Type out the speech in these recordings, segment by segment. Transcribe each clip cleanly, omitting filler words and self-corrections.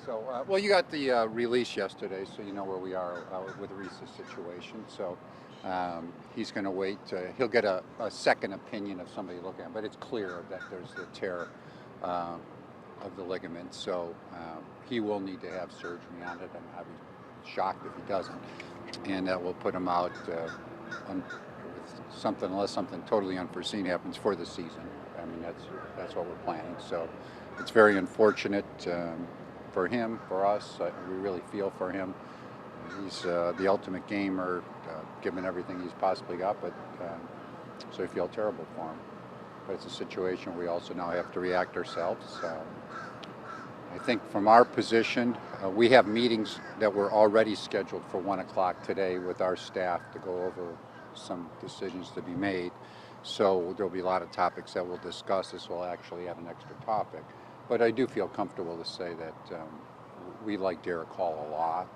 So, well, you got the release yesterday, so you know where we are with Rhys's situation. So, he's going to wait. He'll get a second opinion of somebody looking at it, but it's clear that there's the tear uh, of the ligament. So, he will need to have surgery on it, and I'd be shocked if he doesn't. And that will put him out with something, unless something totally unforeseen happens for the season. I mean, that's what we're planning. So, it's very unfortunate. For him, for us, we really feel for him. He's the ultimate gamer, given everything he's possibly got, but so we feel terrible for him. But it's a situation we also now have to react ourselves. I think from our position, we have meetings that were already scheduled for 1 o'clock today with our staff to go over some decisions to be made. So there'll be a lot of topics that we'll discuss. This will actually have an extra topic. But I do feel comfortable to say that we like Derek Hall a lot,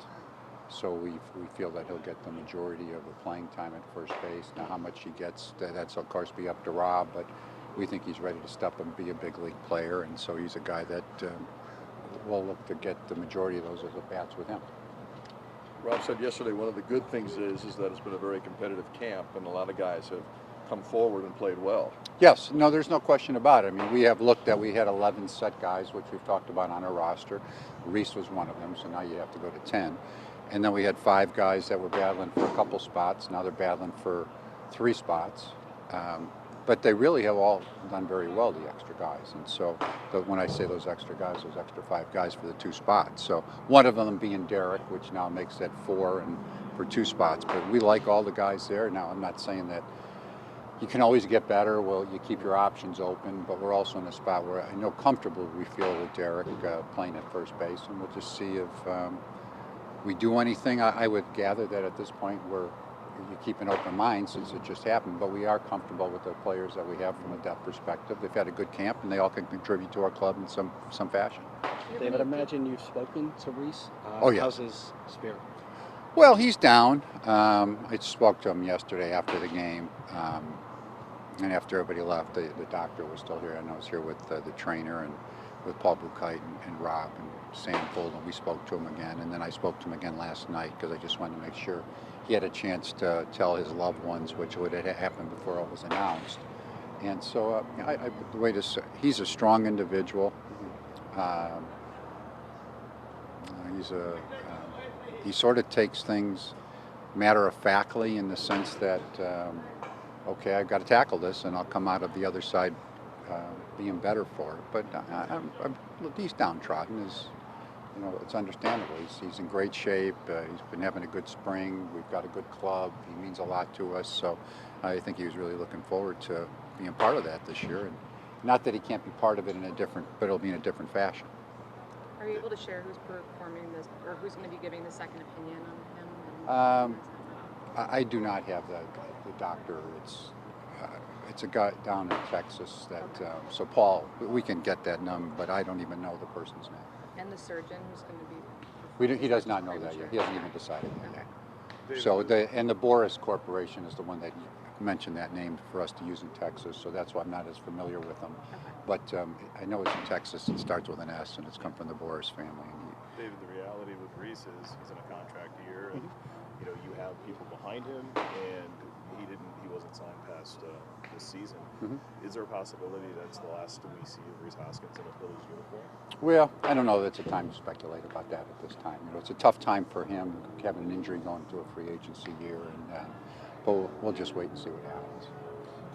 so we feel that he'll get the majority of the playing time at first base. Now, how much he gets, that's of course be up to Rob, but we think he's ready to step up and be a big league player, and so he's a guy that will look to get the majority of those at-bats with him. Rob said yesterday one of the good things is that it's been a very competitive camp, and a lot of guys have come forward and played well. Yes, no, there's no question about it. I mean, we have looked at, we had 11 set guys, which we've talked about on our roster. Rhys was one of them, so now you have to go to 10. And then we had 5 guys that were battling for a couple spots. Now they're battling for 3 spots. But they really have all done very well, the extra guys. And so when I say those extra guys, those extra 5 guys for the 2 spots. So one of them being Derek, which now makes that 4 and for 2 spots. But we like all the guys there. Now, I'm not saying that you can always get better. Well, you keep your options open, but we're also in a spot where I know comfortable we feel with Derek playing at first base, and we'll just see if we do anything. I would gather that at this point you keep an open mind since it just happened, but we are comfortable with the players that we have from a depth perspective. They've had a good camp, and they all can contribute to our club in some fashion. David, I imagine you've spoken to Rhys. Oh, yes. How's his spirit? Well, he's down. I spoke to him yesterday after the game. And after everybody left, the doctor was still here, and I was here with the trainer and with Paul Buchheit and Rob and Sam Fulton. We spoke to him again, and then I spoke to him again last night because I just wanted to make sure he had a chance to tell his loved ones, which would have happened before it was announced. And so, the way to say, he's a strong individual. He sort of takes things matter-of-factly in the sense that. Okay, I've got to tackle this, and I'll come out of the other side being better for it. But he's downtrodden. It's understandable. He's in great shape. He's been having a good spring. We've got a good club. He means a lot to us. So I think he was really looking forward to being part of that this year. And not that he can't be part of it but it'll be in a different fashion. Are you able to share who's performing this, or who's going to be giving the second opinion on him? I do not have the doctor. It's a guy down in Texas that. So Paul, we can get that number, but I don't even know the person's name. And the surgeon who's going to be. He does not know that yet. He hasn't even decided yet. So the Boris Corporation is the one that mentioned that name for us to use in Texas. So that's why I'm not as familiar with them. Okay. But I know it's in Texas. It starts with an S, and it's come from the Boris family. David, the reality with Rhys is he's in a contract year, and you have people behind him, and he wasn't signed past this season. Is there a possibility that's the last we see of Rhys Hoskins in a Phillies uniform? Well, I don't know that it's a time to speculate about that at this time. It's a tough time for him, having an injury going into a free agency year, but we'll just wait and see what happens.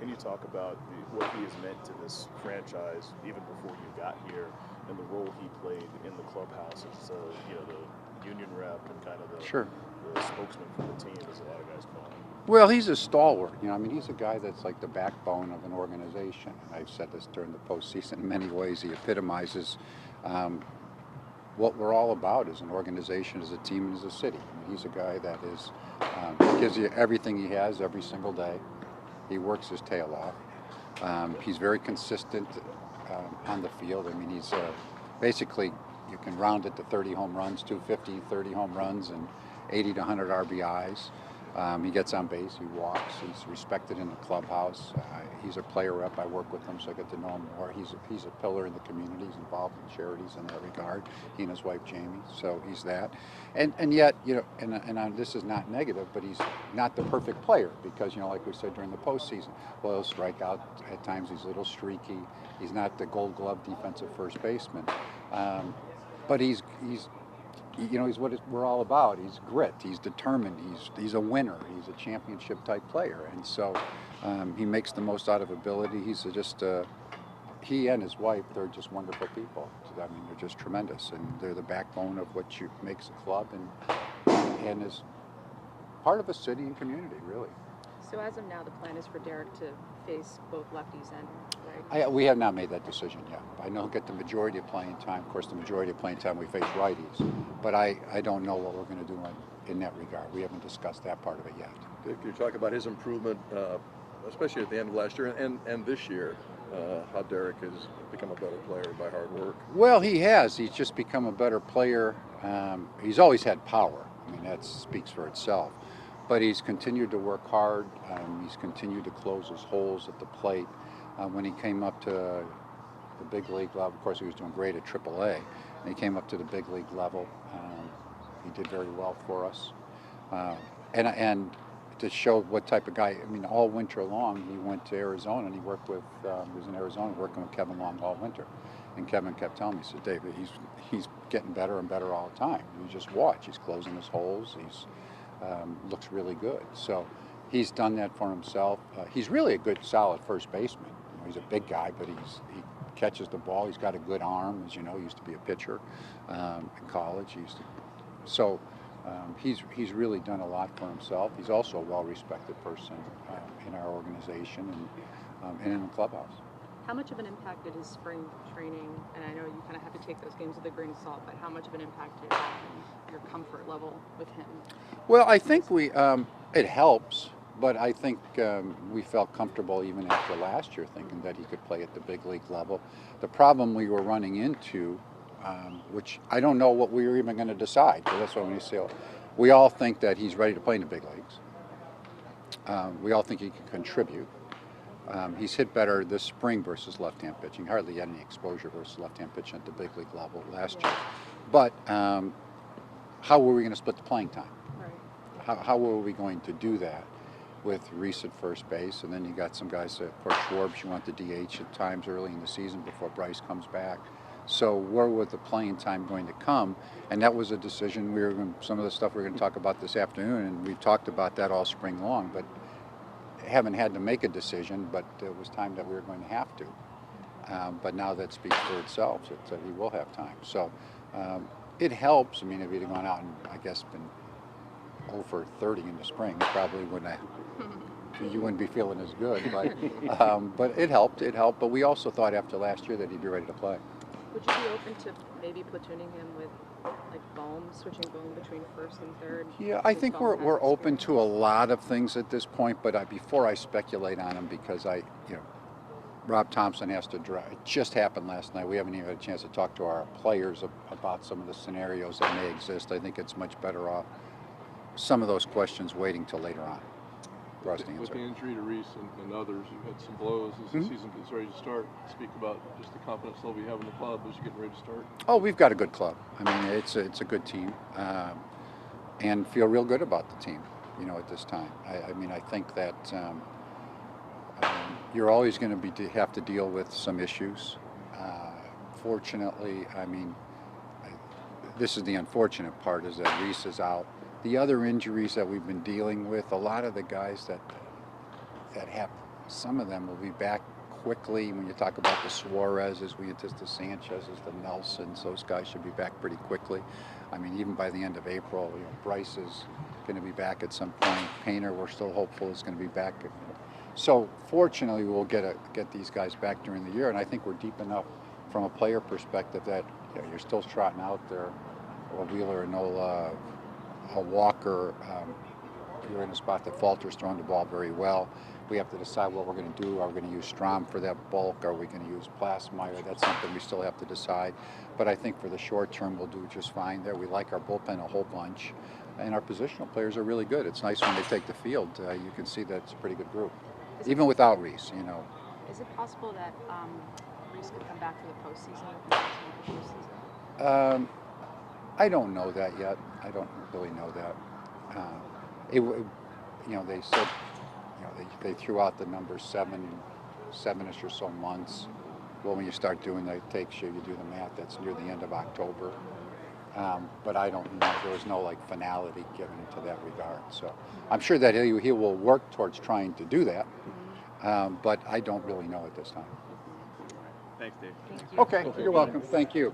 Can you talk about what he has meant to this franchise even before you got here, and the role he played in the clubhouse as the union rep and kind of the spokesman for the team, as a lot of guys call him? Well, he's a stalwart. He's a guy that's like the backbone of an organization. And I've said this during the postseason. In many ways, he epitomizes what we're all about as an organization, as a team, and as a city. He's a guy that gives you everything he has every single day. He works his tail off. He's very consistent on the field. He's basically, you can round it to 30 home runs, 250, 30 home runs, and 80 to 100 RBIs. He gets on base, he walks, he's respected in the clubhouse. He's a player rep. I work with him, so I get to know him more. He's a pillar in the community. He's involved in charities in that regard. He and his wife Jamie, so he's that. And yet, this is not negative, but he's not the perfect player because, like we said during the postseason, well, he'll strike out at times. He's a little streaky. He's not the Gold Glove defensive first baseman, but he's what we're all about. He's grit. He's determined. He's a winner. He's a championship type player, and so he makes the most out of ability. He's just he and his wife. They're just wonderful people. I mean, they're just tremendous, and they're the backbone of what makes a club, and is part of a city and community, really. So as of now, the plan is for Derek to face both lefties and righties? We have not made that decision yet. I know he'll get the majority of playing time. Of course, the majority of playing time we face righties. But I don't know what we're going to do in that regard. We haven't discussed that part of it yet. Dave, can you talk about his improvement, especially at the end of last year and this year, how Derek has become a better player by hard work? Well, he has. He's just become a better player. He's always had power. I mean, that speaks for itself. But he's continued to work hard. He's continued to close his holes at the plate. When he came up to the big league level, of course, he was doing great at AAA. And he came up to the big league level. He did very well for us. And to show what type of guy, I mean, all winter long, he went to Arizona and he worked with, he was in Arizona working with Kevin Long all winter. And Kevin kept telling me, he said, David, he's getting better and better all the time. You just watch. He's closing his holes. He's looks really good. So he's done that for himself. He's really a good, solid first baseman. He's a big guy, but he catches the ball. He's got a good arm. As you know, he used to be a pitcher in college. He's really done a lot for himself. He's also a well-respected person in our organization and in the clubhouse. How much of an impact did his spring training, and I know you kind of have to take those games with a grain of salt, but how much of an impact did it have on your comfort level with him? Well, I think it helps, but I think we felt comfortable even after last year thinking that he could play at the big league level. The problem we were running into, which I don't know what we were even going to decide, because that's what we say. We all think that he's ready to play in the big leagues. We all think he can contribute. He's hit better this spring versus left-hand pitching. Hardly had any exposure versus left-hand pitching at the big league level last year. But how were we going to split the playing time? Right. How were we going to do that with Rhys at first base? And then you got some guys, of course, Schwartz, you want the DH at times early in the season before Bryce comes back. So where was the playing time going to come? And that was a decision. Some of the stuff we're going to talk about this afternoon, and we've talked about that all spring long, but haven't had to make a decision, but it was time that we were going to have to. But now that speaks for itself, that he will have time. So it helps. I mean, if he'd gone out and, I guess, been 0 for 30 in the spring, probably wouldn't you wouldn't be feeling as good. But it helped. But we also thought after last year that he'd be ready to play. Would you be open to maybe platooning him with Bohm, switching Bohm between first and third? Yeah, I think we're open to a lot of things at this point, but before I speculate on them, because Rob Thompson has to drive. It just happened last night. We haven't even had a chance to talk to our players about some of the scenarios that may exist. I think it's much better off some of those questions waiting till later on. With the injury to Rhys and others, you've had some blows as the season gets ready to start. Speak about just the confidence level you have in the club as you're getting ready to start. Oh, we've got a good club. I mean, it's a good team, and feel real good about the team. At this time. I mean, I think that you're always going to have to deal with some issues. Fortunately, I mean, this is the unfortunate part, is that Rhys is out. The other injuries that we've been dealing with, a lot of the guys that have, some of them will be back quickly. When you talk about the Suarez's, the Sanchez's, the Nelsons, those guys should be back pretty quickly. I mean, even by the end of April, Bryce is going to be back at some point. Painter, we're still hopeful, is going to be back. So fortunately, we'll get these guys back during the year, and I think we're deep enough from a player perspective that you're still trotting out there a Wheeler, Nola, a Walker, you're in a spot that Falter's throwing the ball very well. We have to decide what we're going to do. Are we going to use Strom for that bulk? Are we going to use Plasmeyer? That's something we still have to decide. But I think for the short term, we'll do just fine there. We like our bullpen a whole bunch. And our positional players are really good. It's nice when they take the field. You can see that it's a pretty good group. Even without Rhys, you know. Is it possible that Rhys could come back for the postseason? I don't know that yet. I don't really know that. You know, they said, you know, they threw out the number seven-ish or so months. Well, when you start doing that, it takes you do the math, that's near the end of October. But I don't know. There was no like finality given to that regard. So I'm sure that he will work towards trying to do that. But I don't really know at this time. Thanks, Dave. Thank you. Okay, you're welcome. Thank you.